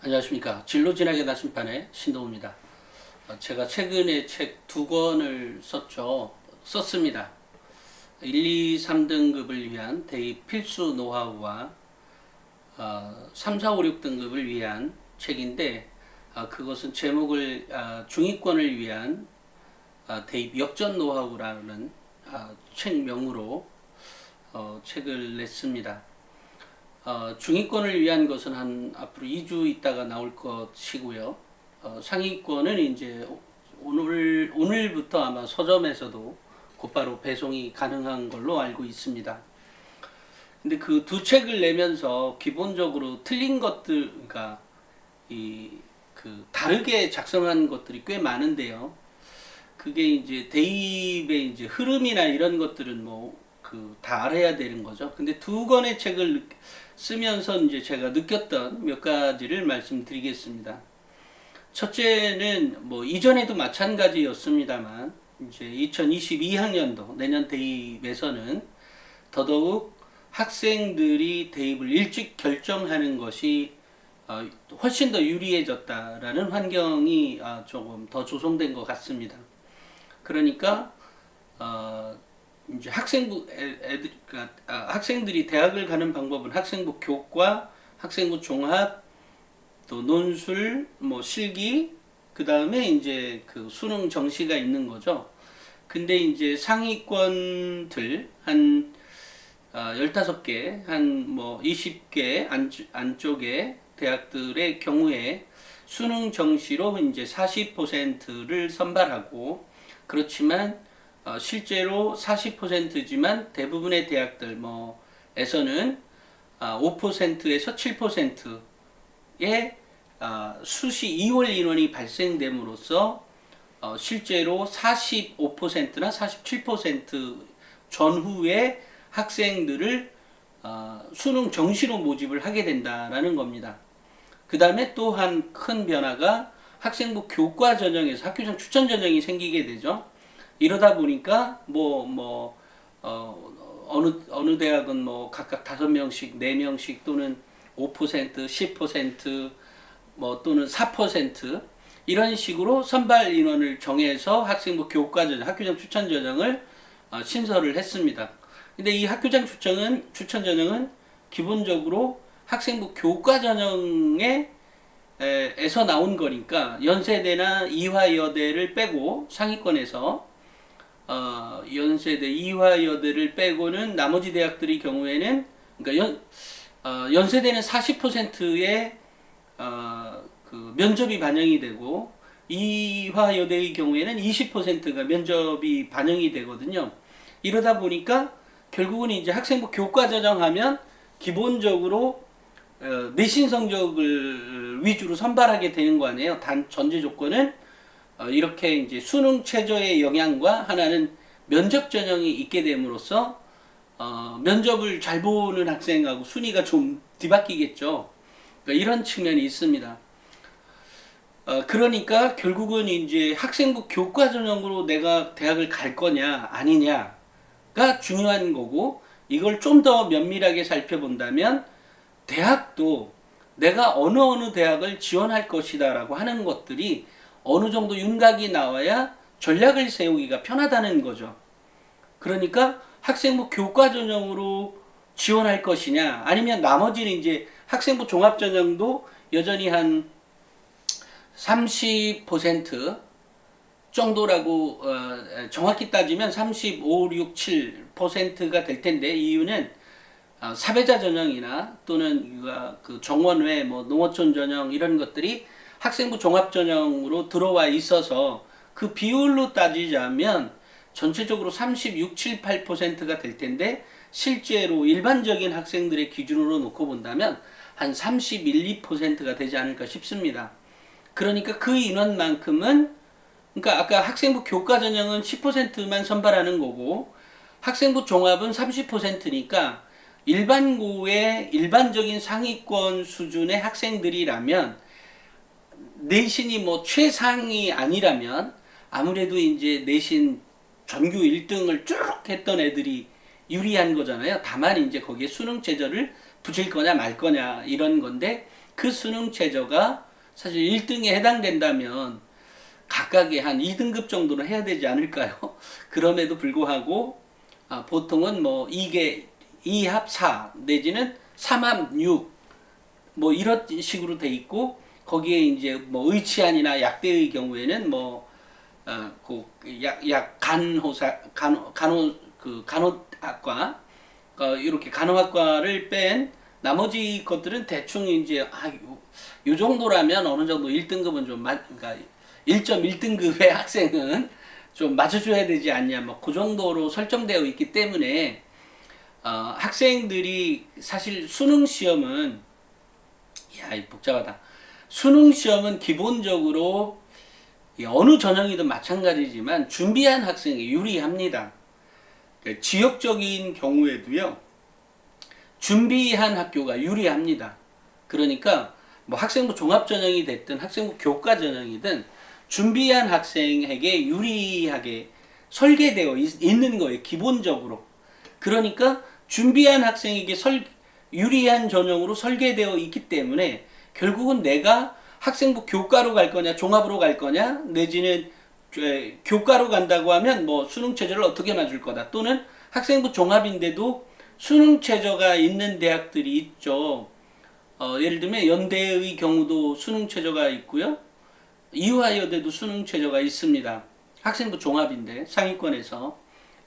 안녕하십니까. 진로진학의 나침판의 신동우입니다. 제가 최근에 책 두 권을 썼습니다. 1, 2, 3등급을 위한 대입 필수 노하우와 3, 4, 5, 6등급을 위한 책인데, 그것은 제목을 중위권을 위한 대입 역전 노하우라는 책명으로 책을 냈습니다. 중위권을 위한 것은 앞으로 2주 있다가 나올 것이고요. 상위권은 이제 오늘부터 아마 서점에서도 곧바로 배송이 가능한 걸로 알고 있습니다. 근데 그 두 책을 내면서 기본적으로 틀린 것들, 그러니까 다르게 작성한 것들이 꽤 많은데요. 그게 이제 대입의 이제 흐름이나 이런 것들은 다 알아야 되는 거죠. 근데 두 권의 책을 쓰면서 이제 제가 느꼈던 몇 가지를 말씀드리겠습니다. 첫째는 이전에도 마찬가지였습니다만, 이제 2022학년도 내년 대입에서는 더더욱 학생들이 대입을 일찍 결정하는 것이 훨씬 더 유리해졌다라는 환경이 조금 더 조성된 것 같습니다. 그러니까 이제 학생들이 대학을 가는 방법은 학생부 교과, 학생부 종합, 또 논술, 실기, 그 다음에 이제 그 수능 정시가 있는 거죠. 근데 이제 상위권들 한 15개, 한 20개 안쪽의 대학들의 경우에 수능 정시로 이제 40%를 선발하고, 그렇지만 실제로 40%지만 대부분의 대학들 에서는 5%에서 7%의 수시 2월 인원이 발생됨으로써 실제로 45%나 47% 전후의 학생들을 수능 정시로 모집을 하게 된다라는 겁니다. 그 다음에 또 한 큰 변화가 학생부 교과 전형에서 학교장 추천 전형이 생기게 되죠. 이러다 보니까 어느 대학은 각각 5명씩, 4명씩 또는 5%, 10% 또는 4% 이런 식으로 선발 인원을 정해서 학생부 교과 전형, 학교장 추천 전형을 신설을 했습니다. 근데 이 학교장 추천 전형은 기본적으로 학생부 교과 전형에 에서 나온 거니까 연세대나 이화여대를 빼고 상위권에서 연세대, 이화여대를 빼고는 나머지 대학들의 경우에는, 그러니까 연세대는 40%의 그 면접이 반영이 되고 이화여대의 경우에는 20%가 면접이 반영이 되거든요. 이러다 보니까 결국은 이제 학생부 교과 전형하면 기본적으로 내신 성적을 위주로 선발하게 되는 거 아니에요. 단 전제 조건은 이렇게 이제 수능 최저의 영향과 하나는 면접 전형이 있게 됨으로써 면접을 잘 보는 학생하고 순위가 좀 뒤바뀌겠죠. 그러니까 이런 측면이 있습니다. 그러니까 결국은 이제 학생부 교과 전형으로 내가 대학을 갈 거냐 아니냐가 중요한 거고, 이걸 좀 더 면밀하게 살펴본다면 대학도 내가 어느 대학을 지원할 것이다라고 하는 것들이 어느 정도 윤곽이 나와야 전략을 세우기가 편하다는 거죠. 그러니까 학생부 교과 전형으로 지원할 것이냐, 아니면 나머지는 이제 학생부 종합 전형도 여전히 한 30% 정도라고 정확히 따지면 35, 6, 7%가 될 텐데, 이유는 사배자 전형이나 또는 그 정원외 농어촌 전형 이런 것들이 학생부 종합 전형으로 들어와 있어서 그 비율로 따지자면 전체적으로 36, 7, 8%가 될 텐데, 실제로 일반적인 학생들의 기준으로 놓고 본다면 한 31, 2%가 되지 않을까 싶습니다. 그러니까 그 인원만큼은, 그러니까 아까 학생부 교과 전형은 10%만 선발하는 거고 학생부 종합은 30%니까 일반고의 일반적인 상위권 수준의 학생들이라면, 내신이 최상이 아니라면 아무래도 이제 내신 전교 1등을 쭉 했던 애들이 유리한 거잖아요. 다만 이제 거기에 수능 최저를 붙일 거냐 말 거냐 이런 건데, 그 수능 최저가 사실 1등에 해당된다면 각각의 한 2등급 정도는 해야 되지 않을까요? 그럼에도 불구하고 보통은 뭐 2개 2합 4 내지는 3합 6 뭐 이런 식으로 돼 있고, 거기에 이제 뭐 의치안이나 약대의 경우에는 뭐 약 간호사 간호 그 간호학과 이렇게 간호학과를 뺀 나머지 것들은 대충 이제 요 정도라면 어느 정도 1등급은 좀 그러니까 1.1등급의 학생은 좀 맞춰줘야 되지 않냐, 뭐 그 정도로 설정되어 있기 때문에 학생들이 사실 수능 시험은 복잡하다. 수능 시험은 기본적으로 어느 전형이든 마찬가지지만 준비한 학생이 유리합니다. 지역적인 경우에도요, 준비한 학교가 유리합니다. 그러니까 뭐 학생부 종합 전형이 됐든 학생부 교과 전형이든 준비한 학생에게 유리하게 설계되어 있는 거예요, 기본적으로. 그러니까 준비한 학생에게 유리한 전형으로 설계되어 있기 때문에 결국은 내가 학생부 교과로 갈 거냐 종합으로 갈 거냐, 내지는 교과로 간다고 하면 뭐 수능 최저를 어떻게 맞을 거다, 또는 학생부 종합인데도 수능 최저가 있는 대학들이 있죠. 예를 들면 연대의 경우도 수능 최저가 있고요, 이화여대도 수능 최저가 있습니다. 학생부 종합인데 상위권에서.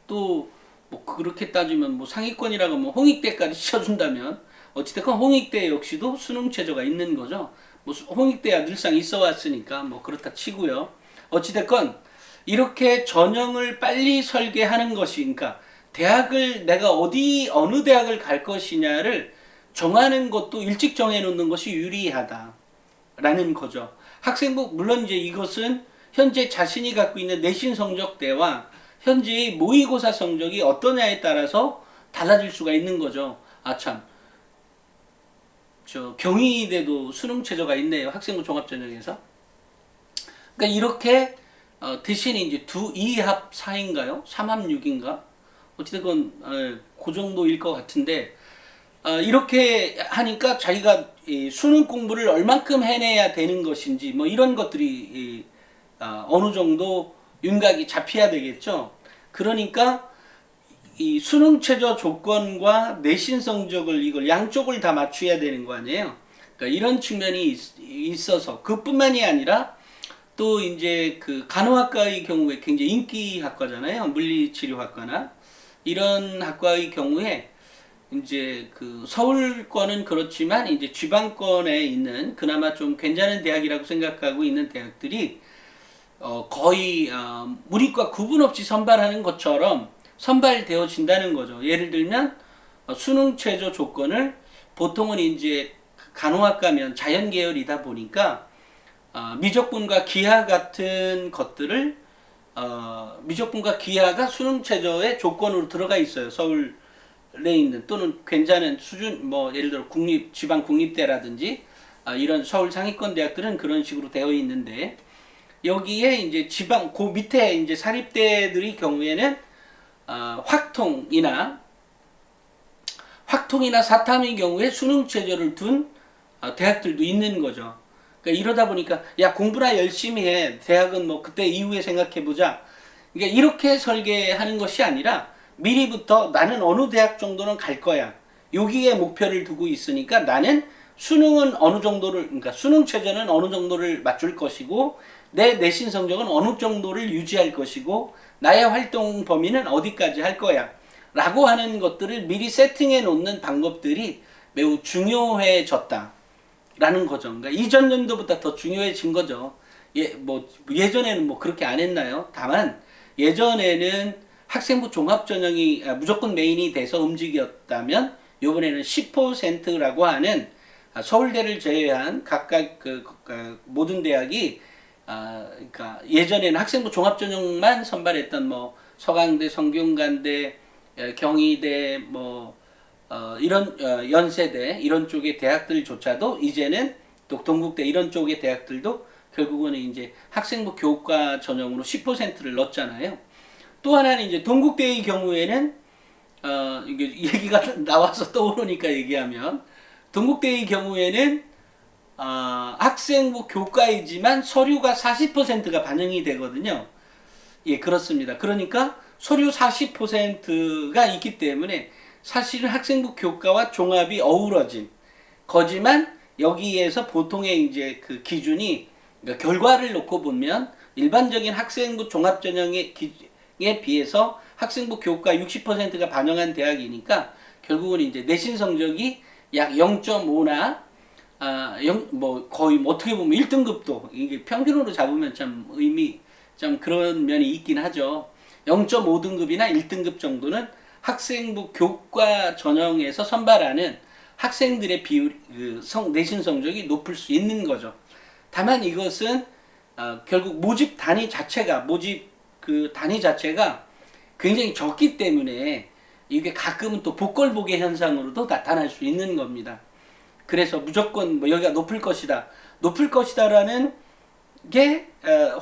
또 뭐 그렇게 따지면 뭐 상위권이라고 뭐 홍익대까지 치워준다면 어찌됐건 홍익대 역시도 수능 최저가 있는 거죠. 뭐 홍익대야 늘상 있어 왔으니까 뭐 그렇다 치고요. 어찌됐건 이렇게 전형을 빨리 설계하는 것이, 그러니까 대학을 내가 어느 대학을 갈 것이냐를 정하는 것도 일찍 정해놓는 것이 유리하다라는 거죠. 학생부, 물론 이제 이것은 현재 자신이 갖고 있는 내신 성적대와 현재의 모의고사 성적이 어떠냐에 따라서 달라질 수가 있는 거죠. 경희대도 수능 최저가 있네요, 학생부 종합전형에서. 그러니까 이렇게 대신에 이제 2합 4인가요? 3합 6인가? 어찌됐건 그 정도일 것 같은데, 이렇게 하니까 자기가 수능 공부를 얼만큼 해내야 되는 것인지 뭐 이런 것들이 어느 정도 윤곽이 잡혀야 되겠죠. 그러니까 이 수능 최저 조건과 내신 성적을 이걸 양쪽을 다 맞춰야 되는 거 아니에요. 그러니까 이런 측면이 있어서, 그뿐만이 아니라 또 이제 그 간호학과의 경우에 굉장히 인기 학과잖아요. 물리치료학과나 이런 학과의 경우에 이제 그 서울권은 그렇지만 이제 지방권에 있는 그나마 좀 괜찮은 대학이라고 생각하고 있는 대학들이 거의 물리과 구분 없이 선발하는 것처럼 선발되어진다는 거죠. 예를 들면 수능 최저 조건을 보통은 이제 간호학과면 자연 계열이다 보니까 미적분과 기하 같은 것들을 미적분과 기하가 수능 최저의 조건으로 들어가 있어요. 서울에 있는 또는 괜찮은 수준, 뭐 예를 들어 지방 국립대라든지 이런 서울 상위권 대학들은 그런 식으로 되어 있는데, 여기에 이제 지방 그 밑에 이제 사립대들의 경우에는 확통이나 사탐의 경우에 수능 최저를 둔 대학들도 있는 거죠. 그러니까 이러다 보니까 야 공부나 열심히 해, 대학은 뭐 그때 이후에 생각해 보자. 그러니까 이렇게 설계하는 것이 아니라 미리부터 나는 어느 대학 정도는 갈 거야, 여기에 목표를 두고 있으니까 나는 수능은 어느 정도를, 그러니까 수능 최저는 어느 정도를 맞출 것이고 내 내신 성적은 어느 정도를 유지할 것이고 나의 활동 범위는 어디까지 할 거야 라고 하는 것들을 미리 세팅해 놓는 방법들이 매우 중요해졌다 라는 거죠. 그러니까 이전 연도보다 더 중요해진 거죠. 예전에는 뭐 그렇게 안 했나요? 다만 예전에는 학생부 종합전형이 무조건 메인이 돼서 움직였다면 이번에는 10%라고 하는 서울대를 제외한 각각 모든 대학이 그러니까 예전에는 학생부 종합전형만 선발했던 뭐 서강대, 성균관대, 경희대, 이런 연세대 이런 쪽의 대학들조차도 이제는 또 동국대 이런 쪽의 대학들도 결국은 이제 학생부 교과 전형으로 10%를 넣었잖아요. 또 하나는 이제 동국대의 경우에는 이게 얘기가 나와서 떠오르니까 얘기하면, 동국대의 경우에는 학생부 교과이지만 서류가 40%가 반영이 되거든요. 예, 그렇습니다. 그러니까 서류 40%가 있기 때문에 사실은 학생부 교과와 종합이 어우러진 거지만 여기에서 보통의 이제 그 기준이 그러니까 결과를 놓고 보면 일반적인 학생부 종합전형에 비해서 학생부 교과 60%가 반영한 대학이니까 결국은 이제 내신 성적이 약 0.5나 뭐 거의 뭐 어떻게 보면 1등급도 이게 평균으로 잡으면 참 그런 면이 있긴 하죠. 0.5등급이나 1등급 정도는 학생부 교과 전형에서 선발하는 학생들의 비율, 내신 성적이 높을 수 있는 거죠. 다만 이것은 결국 모집 단위 자체가 굉장히 적기 때문에 이게 가끔은 또 복걸복의 현상으로도 나타날 수 있는 겁니다. 그래서 무조건 뭐 여기가 높을 것이다라는 게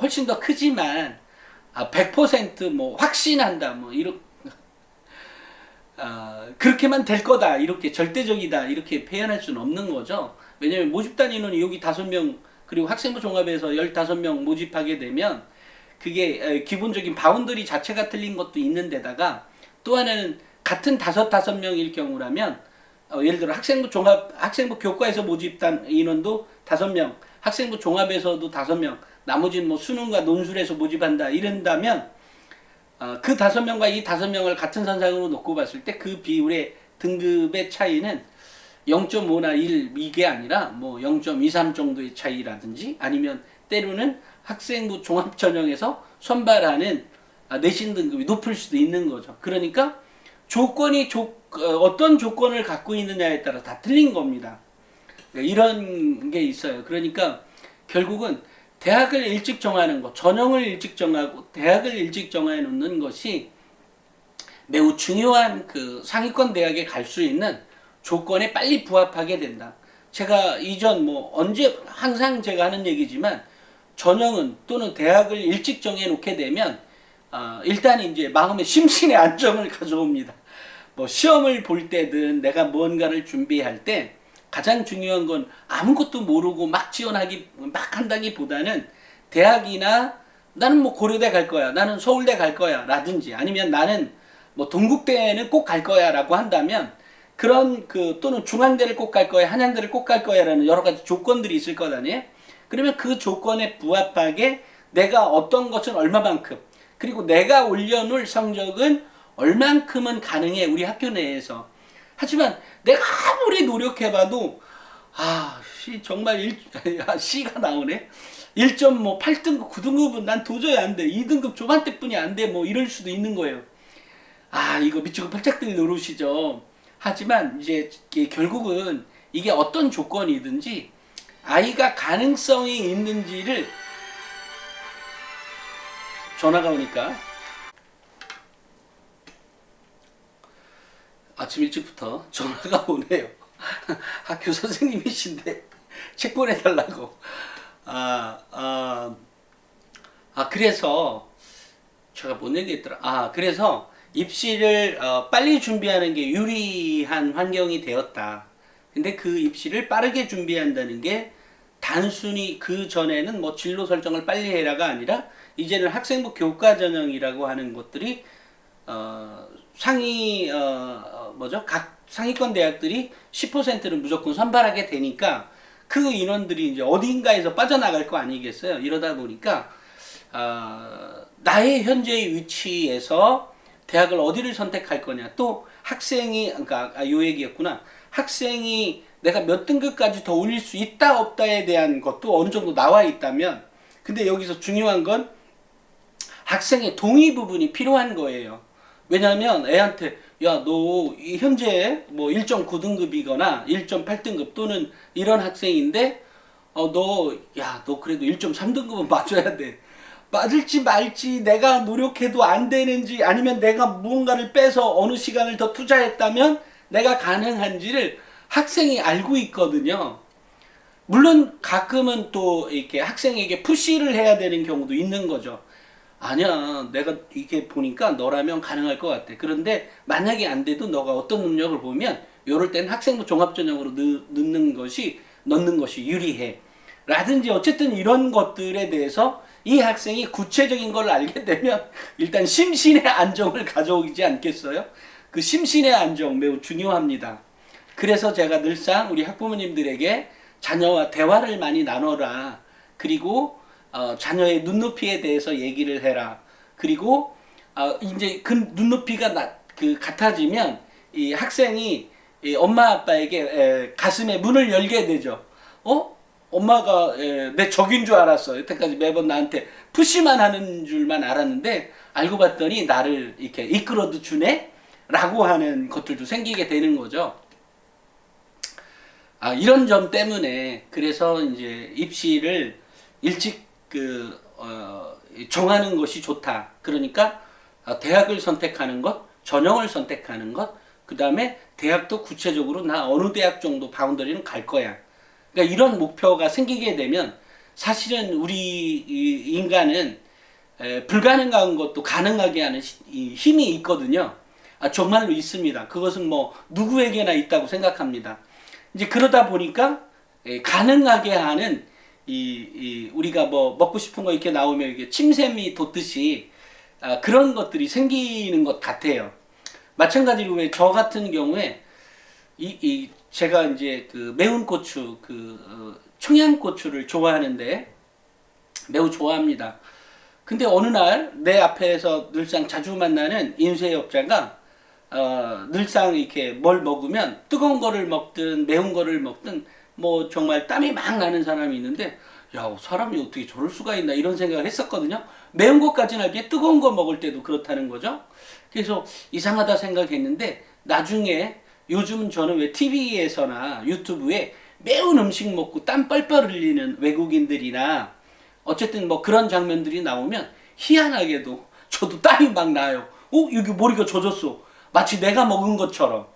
훨씬 더 크지만 100%뭐 확신한다 뭐 이런 그렇게만 될 거다 이렇게 절대적이다 이렇게 표현할 수는 없는 거죠. 왜냐면 모집단 인원이 여기 5명 그리고 학생부 종합에서 15명 모집하게 되면 그게 기본적인 바운더리 자체가 틀린 것도 있는데다가 또 하나는 같은 5명일 경우라면 예를 들어 학생부 교과에서 모집단 인원도 5명, 학생부 종합에서도 5명, 나머지는 뭐 수능과 논술에서 모집한다 이런다면 그 5명과 이 5명을 같은 선상으로 놓고 봤을 때 그 비율의 등급의 차이는 0.5나 1 이게 아니라 뭐 0.23 정도의 차이라든지 아니면 때로는 학생부 종합전형에서 선발하는 내신 등급이 높을 수도 있는 거죠. 그러니까 어떤 조건을 갖고 있느냐에 따라 다 틀린 겁니다. 이런 게 있어요. 그러니까 결국은 대학을 일찍 정하는 것, 전형을 일찍 정하고 대학을 일찍 정해 놓는 것이 매우 중요한 그 상위권 대학에 갈 수 있는 조건에 빨리 부합하게 된다. 제가 이전 뭐 언제 항상 제가 하는 얘기지만 전형은 또는 대학을 일찍 정해 놓게 되면 일단 이제 마음의 심신의 안정을 가져옵니다. 뭐 시험을 볼 때든 내가 뭔가를 준비할 때 가장 중요한 건 아무것도 모르고 막 한다기보다는 대학이나 나는 뭐 고려대 갈 거야, 나는 서울대 갈 거야 라든지 아니면 나는 뭐 동국대는 꼭 갈 거야 라고 한다면 그런 또는 중앙대를 꼭 갈 거야, 한양대를 꼭 갈 거야 라는 여러 가지 조건들이 있을 것 아니에요? 그러면 그 조건에 부합하게 내가 어떤 것은 얼마만큼 그리고 내가 올려놓을 성적은 얼만큼은 가능해 우리 학교 내에서. 하지만 내가 아무리 노력해봐도 정말 C가 나오네. 1.8등급 9등급은 난 도저히 안 돼. 2등급 조반대뿐이 안 돼. 뭐 이럴 수도 있는 거예요. 이거 미치고 팔짝 뛸 노릇이죠. 하지만 이제 결국은 이게 어떤 조건이든지 아이가 가능성이 있는지를 전화가 오니까 아침 일찍부터 전화가 오네요. 학교 선생님이신데 책 보내달라고. 그래서 제가 뭔 얘기했더라. 그래서 입시를 빨리 준비하는 게 유리한 환경이 되었다. 근데 그 입시를 빠르게 준비한다는 게 단순히 그 전에는 뭐 진로 설정을 빨리 해라가 아니라 이제는 학생부 교과 전형이라고 하는 것들이 각 상위권 대학들이 10%를 무조건 선발하게 되니까 그 인원들이 이제 어딘가에서 빠져나갈 거 아니겠어요. 이러다 보니까 나의 현재의 위치에서 대학을 어디를 선택할 거냐. 또 학생이 요 얘기였구나. 학생이 내가 몇 등급까지 더 올릴 수 있다 없다에 대한 것도 어느 정도 나와 있다면 근데 여기서 중요한 건 학생의 동의 부분이 필요한 거예요. 왜냐하면 애한테 야, 너 현재 뭐 1.9등급이거나 1.8등급 또는 이런 학생인데 너 그래도 1.3등급은 맞춰야 돼. 맞을지 말지 내가 노력해도 안 되는지 아니면 내가 무언가를 빼서 어느 시간을 더 투자했다면 내가 가능한지를 학생이 알고 있거든요. 물론 가끔은 또 이렇게 학생에게 푸시를 해야 되는 경우도 있는 거죠. 아니야, 내가 이게 보니까 너라면 가능할 것 같아. 그런데 만약에 안 돼도 너가 어떤 능력을 보면 이럴 땐 학생부 종합전형으로 넣는 것이 넣는 것이 유리해. 라든지 어쨌든 이런 것들에 대해서 이 학생이 구체적인 걸 알게 되면 일단 심신의 안정을 가져오지 않겠어요? 그 심신의 안정 매우 중요합니다. 그래서 제가 늘상 우리 학부모님들에게 자녀와 대화를 많이 나눠라. 그리고 자녀의 눈높이에 대해서 얘기를 해라. 그리고 이제 그 눈높이가 같아지면 이 학생이 이 엄마 아빠에게 가슴에 문을 열게 되죠. 엄마가 내 적인 줄 알았어. 여태까지 매번 나한테 푸시만 하는 줄만 알았는데 알고 봤더니 나를 이렇게 이끌어도 주네? 라고 하는 것들도 생기게 되는 거죠. 이런 점 때문에 그래서 이제 입시를 일찍 정하는 것이 좋다. 그러니까 대학을 선택하는 것, 전형을 선택하는 것, 그 다음에 대학도 구체적으로 나 어느 대학 정도 바운더리는 갈 거야. 그러니까 이런 목표가 생기게 되면 사실은 우리 인간은 불가능한 것도 가능하게 하는 힘이 있거든요. 정말로 있습니다. 그것은 뭐 누구에게나 있다고 생각합니다. 이제 그러다 보니까 가능하게 하는 우리가 뭐 먹고 싶은 거 이렇게 나오면 이게 침샘이 돋듯이 그런 것들이 생기는 것 같아요. 마찬가지로 왜 저 같은 경우에 제가 이제 그 매운 고추 청양고추를 좋아하는데 매우 좋아합니다. 근데 어느 날 내 앞에서 늘상 자주 만나는 인쇄업자가 늘상 이렇게 뭘 먹으면 뜨거운 거를 먹든 매운 거를 먹든 뭐 정말 땀이 막 나는 사람이 있는데 야, 사람이 어떻게 저럴 수가 있나 이런 생각을 했었거든요. 매운 것까지는 알게 뜨거운 거 먹을 때도 그렇다는 거죠. 그래서 이상하다 생각했는데 나중에 요즘 저는 왜 TV에서나 유튜브에 매운 음식 먹고 땀 뻘뻘 흘리는 외국인들이나 어쨌든 뭐 그런 장면들이 나오면 희한하게도 저도 땀이 막 나요. 여기 머리가 젖었어. 마치 내가 먹은 것처럼.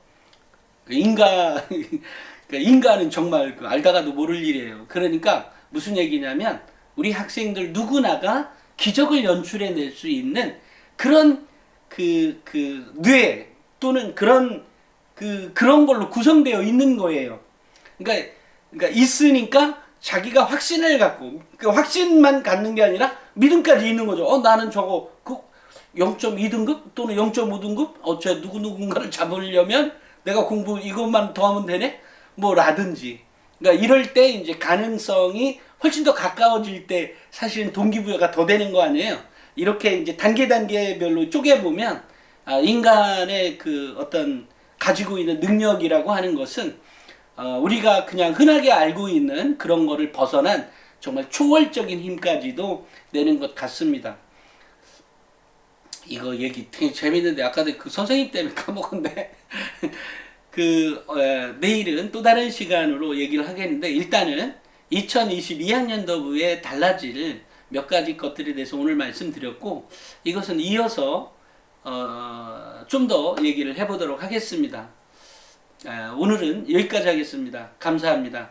인간은 정말 알다가도 모를 일이에요. 그러니까 무슨 얘기냐면 우리 학생들 누구나가 기적을 연출해낼 수 있는 그런 뇌 또는 그런 걸로 구성되어 있는 거예요. 그러니까 있으니까 자기가 확신을 갖고 그 확신만 갖는 게 아니라 믿음까지 있는 거죠. 나는 저거 0.2등급 또는 0.5등급 저 누군가를 잡으려면 내가 공부 이것만 더 하면 되네? 뭐 라든지. 그러니까 이럴 때 이제 가능성이 훨씬 더 가까워질 때 사실은 동기부여가 더 되는 거 아니에요. 이렇게 이제 단계별로 쪼개보면 인간의 그 어떤 가지고 있는 능력이라고 하는 것은 우리가 그냥 흔하게 알고 있는 그런 거를 벗어난 정말 초월적인 힘까지도 내는 것 같습니다. 이거 얘기 되게 재밌는데 아까도 그 선생님 때문에 까먹었는데 내일은 또 다른 시간으로 얘기를 하겠는데 일단은 2022학년도부에 달라질 몇 가지 것들에 대해서 오늘 말씀드렸고 이것은 이어서 좀 더 얘기를 해보도록 하겠습니다. 오늘은 여기까지 하겠습니다. 감사합니다.